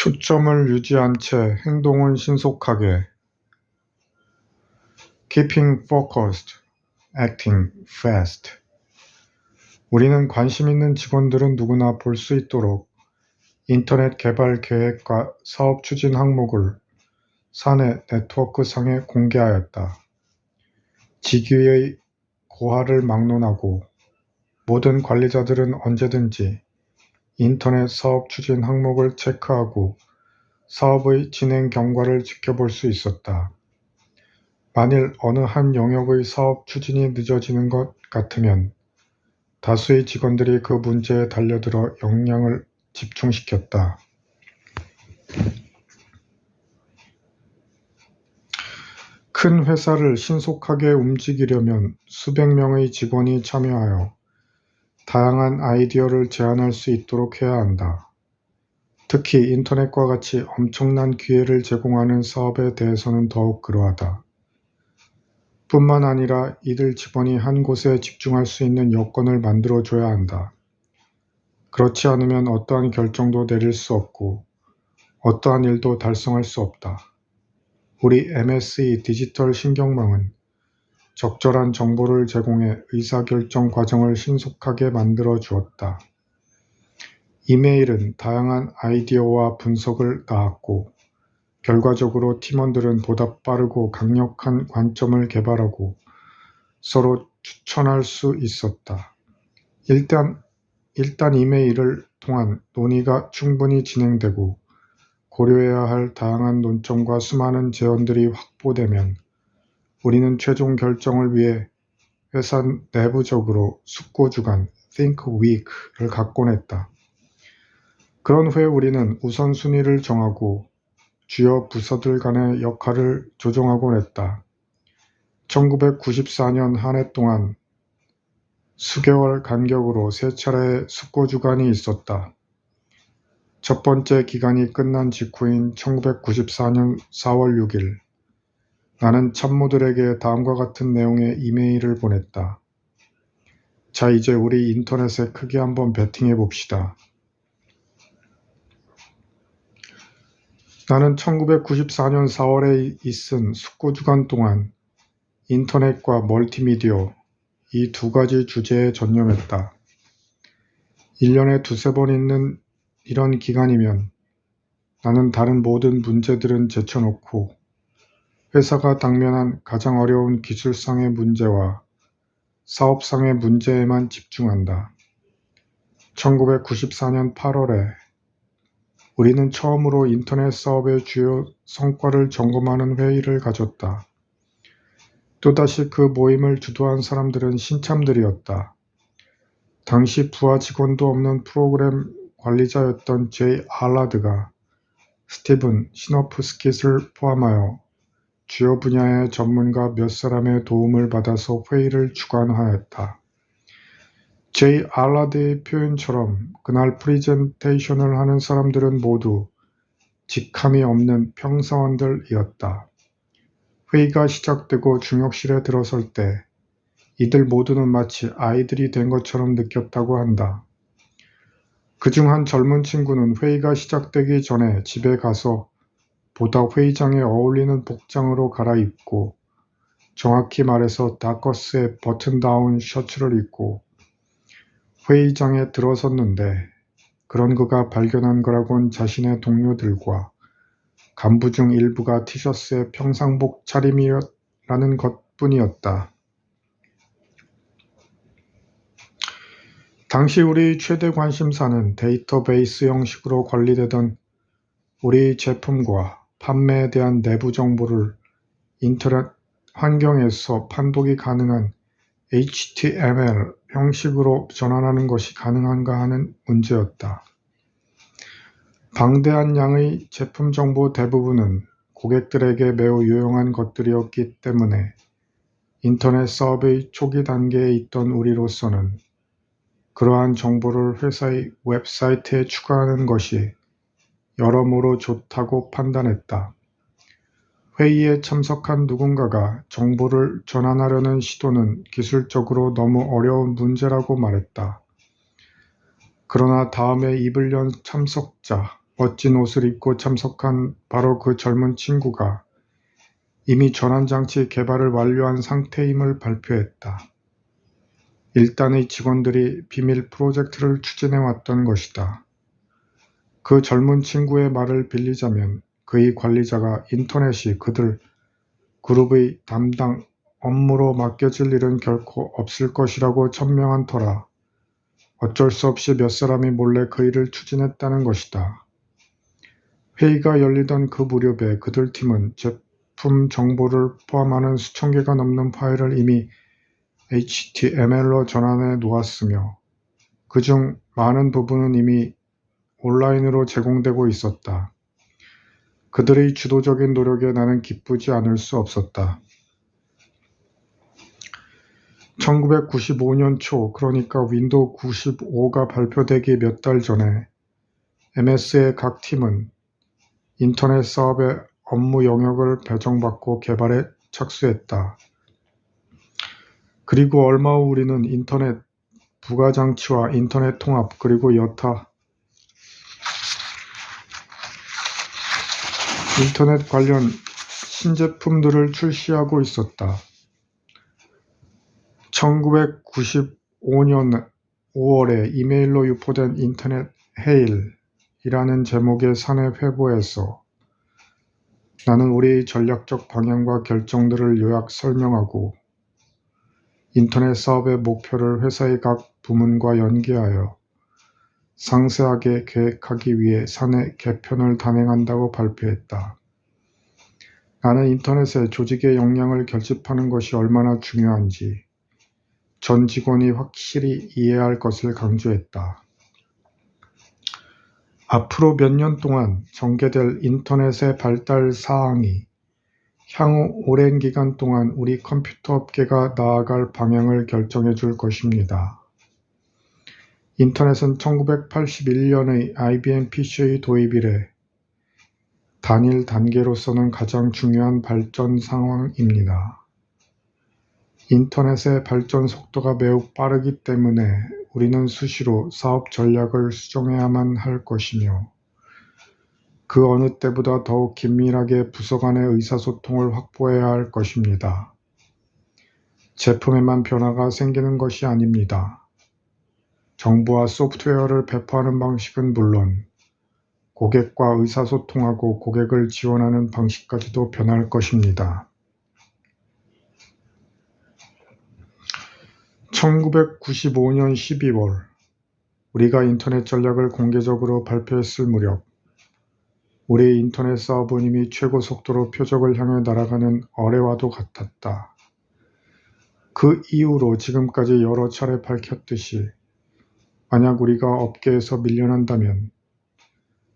초점을 유지한 채 행동은 신속하게. Keeping focused, acting fast. 우리는 관심 있는 직원들은 누구나 볼 수 있도록 인터넷 개발 계획과 사업 추진 항목을 사내 네트워크상에 공개하였다. 직위의 고하를 막론하고 모든 관리자들은 언제든지 인터넷 사업 추진 항목을 체크하고 사업의 진행 경과를 지켜볼 수 있었다. 만일 어느 한 영역의 사업 추진이 늦어지는 것 같으면 다수의 직원들이 그 문제에 달려들어 역량을 집중시켰다. 큰 회사를 신속하게 움직이려면 수백 명의 직원이 참여하여 다양한 아이디어를 제안할 수 있도록 해야 한다. 특히 인터넷과 같이 엄청난 기회를 제공하는 사업에 대해서는 더욱 그러하다. 뿐만 아니라 이들 직원이 한 곳에 집중할 수 있는 여건을 만들어줘야 한다. 그렇지 않으면 어떠한 결정도 내릴 수 없고 어떠한 일도 달성할 수 없다. 우리 MSE 디지털 신경망은 적절한 정보를 제공해 의사결정 과정을 신속하게 만들어 주었다. 이메일은 다양한 아이디어와 분석을 낳았고 결과적으로 팀원들은 보다 빠르고 강력한 관점을 개발하고 서로 추천할 수 있었다. 일단 이메일을 통한 논의가 충분히 진행되고 고려해야 할 다양한 논점과 수많은 제언들이 확보되면 우리는 최종 결정을 위해 회사 내부적으로 숙고주간 Think Week를 갖곤 했다. 그런 후에 우리는 우선순위를 정하고 주요 부서들 간의 역할을 조정하곤 했다. 1994년 한 해 동안 수개월 간격으로 세 차례의 숙고주간이 있었다. 첫 번째 기간이 끝난 직후인 1994년 4월 6일, 나는 참모들에게 다음과 같은 내용의 이메일을 보냈다. 자, 이제 우리 인터넷에 크게 한번 베팅해 봅시다. 나는 1994년 4월에 있은 숙고주간 동안 인터넷과 멀티미디어 이 두 가지 주제에 전념했다. 1년에 두세 번 있는 이런 기간이면 나는 다른 모든 문제들은 제쳐놓고 회사가 당면한 가장 어려운 기술상의 문제와 사업상의 문제에만 집중한다. 1994년 8월에 우리는 처음으로 인터넷 사업의 주요 성과를 점검하는 회의를 가졌다. 또다시 그 모임을 주도한 사람들은 신참들이었다. 당시 부하 직원도 없는 프로그램 관리자였던 제이 알라드가 스티븐 시너프스킷을 포함하여 주요 분야의 전문가 몇 사람의 도움을 받아서 회의를 주관하였다. 제이 알라드의 표현처럼 그날 프리젠테이션을 하는 사람들은 모두 직함이 없는 평사원들이었다. 회의가 시작되고 중역실에 들어설 때 이들 모두는 마치 아이들이 된 것처럼 느꼈다고 한다. 그중 한 젊은 친구는 회의가 시작되기 전에 집에 가서 보다 회의장에 어울리는 복장으로 갈아입고 정확히 말해서 다커스의 버튼다운 셔츠를 입고 회의장에 들어섰는데 그런 그가 발견한 거라곤 자신의 동료들과 간부 중 일부가 티셔츠에 평상복 차림이라는 것뿐이었다. 당시 우리 최대 관심사는 데이터베이스 형식으로 관리되던 우리 제품과 판매에 대한 내부 정보를 인터넷 환경에서 판독이 가능한 HTML 형식으로 전환하는 것이 가능한가 하는 문제였다. 방대한 양의 제품 정보 대부분은 고객들에게 매우 유용한 것들이었기 때문에 인터넷 사업의 초기 단계에 있던 우리로서는 그러한 정보를 회사의 웹사이트에 추가하는 것이 여러모로 좋다고 판단했다. 회의에 참석한 누군가가 정보를 전환하려는 시도는 기술적으로 너무 어려운 문제라고 말했다. 그러나 다음에 입을 연 참석자 멋진 옷을 입고 참석한 바로 그 젊은 친구가 이미 전환장치 개발을 완료한 상태임을 발표했다. 일단의 직원들이 비밀 프로젝트를 추진해왔던 것이다. 그 젊은 친구의 말을 빌리자면 그의 관리자가 인터넷이 그들 그룹의 담당 업무로 맡겨질 일은 결코 없을 것이라고 천명한 터라 어쩔 수 없이 몇 사람이 몰래 그 일을 추진했다는 것이다. 회의가 열리던 그 무렵에 그들 팀은 제품 정보를 포함하는 수천 개가 넘는 파일을 이미 HTML로 전환해 놓았으며 그중 많은 부분은 이미 온라인으로 제공되고 있었다. 그들의 주도적인 노력에 나는 기쁘지 않을 수 없었다. 1995년 초, 그러니까 윈도우 95가 발표되기 몇 달 전에 MS의 각 팀은 인터넷 사업의 업무 영역을 배정받고 개발에 착수했다. 그리고 얼마 후 우리는 인터넷 부가장치와 인터넷 통합 그리고 여타 인터넷 관련 신제품들을 출시하고 있었다. 1995년 5월에 이메일로 유포된 인터넷 헤일이라는 제목의 사내 회보에서 나는 우리의 전략적 방향과 결정들을 요약 설명하고 인터넷 사업의 목표를 회사의 각 부문과 연계하여 상세하게 계획하기 위해 사내 개편을 단행한다고 발표했다. 나는 인터넷에 조직의 역량을 결집하는 것이 얼마나 중요한지 전 직원이 확실히 이해해야 할 것을 강조했다. 앞으로 몇 년 동안 전개될 인터넷의 발달 사항이 향후 오랜 기간 동안 우리 컴퓨터 업계가 나아갈 방향을 결정해 줄 것입니다. 인터넷은 1981년의 IBM PC의 도입 이래 단일 단계로서는 가장 중요한 발전 상황입니다. 인터넷의 발전 속도가 매우 빠르기 때문에 우리는 수시로 사업 전략을 수정해야만 할 것이며 그 어느 때보다 더욱 긴밀하게 부서 간의 의사소통을 확보해야 할 것입니다. 제품에만 변화가 생기는 것이 아닙니다. 정보와 소프트웨어를 배포하는 방식은 물론 고객과 의사소통하고 고객을 지원하는 방식까지도 변할 것입니다. 1995년 12월 우리가 인터넷 전략을 공개적으로 발표했을 무렵 우리의 인터넷 사업은 이미 최고 속도로 표적을 향해 날아가는 어뢰와도 같았다. 그 이후로 지금까지 여러 차례 밝혔듯이 만약 우리가 업계에서 밀려난다면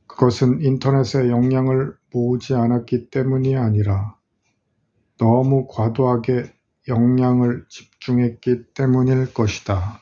그것은 인터넷의 역량을 모으지 않았기 때문이 아니라 너무 과도하게 역량을 집중했기 때문일 것이다.